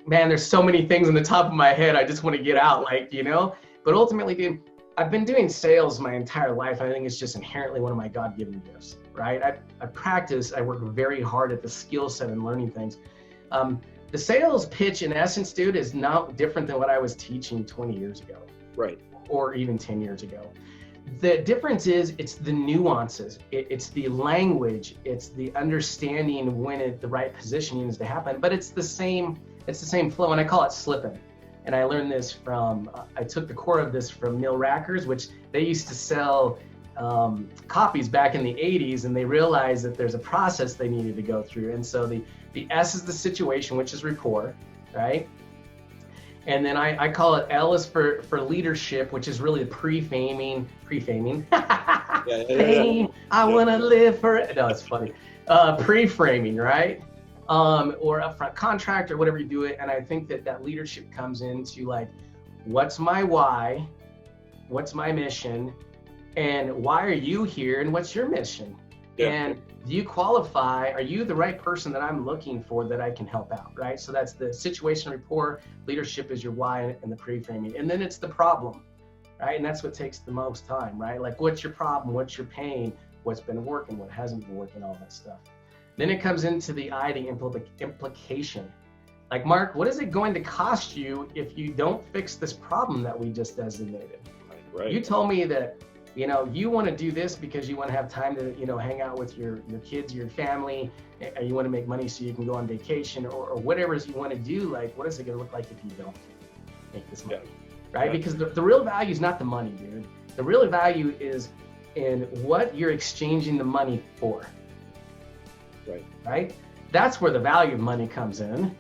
man, there's so many things on the top of my head I just want to get out, like, you know. But ultimately, dude, I've been doing sales my entire life. I think it's just inherently one of my God-given gifts, right? I practice, I work very hard at the skill set and learning things. The sales pitch, in essence, dude, is not different than what I was teaching 20 years ago. Right. Or even 10 years ago. The difference is it's the nuances, it's the language, it's the understanding when the right positioning needs to happen, but it's the same flow, and I call it SLPIN. And I learned this from, I took the core of this from Neil Rackers, which they used to sell copies back in the 80s, and they realized that there's a process they needed to go through. And so the S is the situation, which is rapport, right? And then I call it L is for leadership, which is really the preframing. I want to live for it. No, it's funny. Preframing, right? Or upfront contract or whatever you do it. And I think that leadership comes into like, what's my why? What's my mission? And why are you here? And what's your mission? Yeah. And do you qualify? Are you the right person that I'm looking for that I can help out, right? So that's the situation, rapport, leadership is your why, and the pre-framing. And then it's the problem, right? And that's what takes the most time, right? Like, what's your problem? What's your pain? What's been working? What hasn't been working? All that stuff. Then it comes into the I, the implication. Like, Mark, what is it going to cost you if you don't fix this problem that we just designated? Right. You told me that, you know, you want to do this because you want to have time to, you know, hang out with your kids, your family, and you want to make money so you can go on vacation or whatever you want to do. Like, what is it going to look like if you don't make this money, right? Yeah. Because the real value is not the money, dude. The real value is in what you're exchanging the money for, right? That's where the value of money comes in.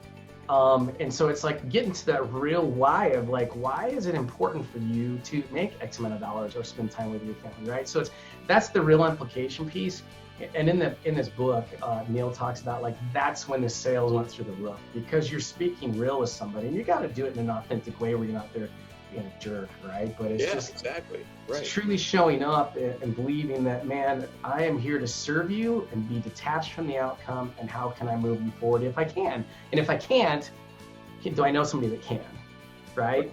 And so it's like getting to that real why of like, why is it important for you to make X amount of dollars or spend time with your family, right? So that's the real implication piece. And in this book, Neil talks about like, that's when the sales went through the roof, because you're speaking real with somebody and you got to do it in an authentic way where you're not there being a jerk, right? But it's just exactly right. It's truly showing up and believing that, man, I am here to serve you and be detached from the outcome, and how can I move you forward if I can? And if I can't, do I know somebody that can, right?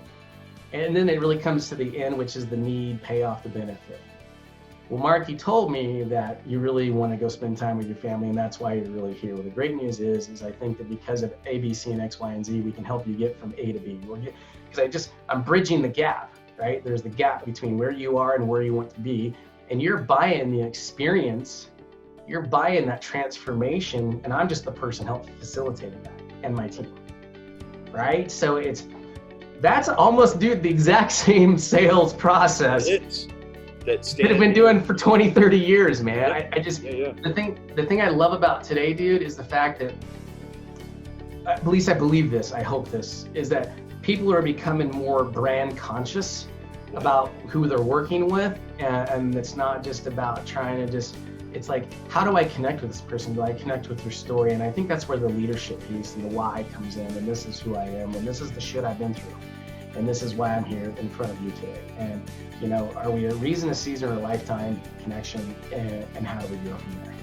And then it really comes to the end, which is the need, payoff, the benefit. Well, Mark, you told me that you really want to go spend time with your family, and that's why you're really here. Well, the great news is I think that because of A, B, C, and X, Y, and Z, we can help you get from A to B. Because I'm bridging the gap, right? There's the gap between where you are and where you want to be, and you're buying the experience, you're buying that transformation, and I'm just the person helping facilitating that, and my team, right? So that's almost, dude, the exact same sales process. That I've been doing for 20, 30 years, man. The thing I love about today, dude, is the fact that, at least I believe this, I hope this, is that people are becoming more brand conscious about who they're working with. And it's not just about trying to it's like, how do I connect with this person? Do I connect with their story? And I think that's where the leadership piece and the why comes in. And this is who I am. And this is the shit I've been through. And this is why I'm here in front of you today. And, you know, are we a reason, a season, or a lifetime connection? And how do we go from there?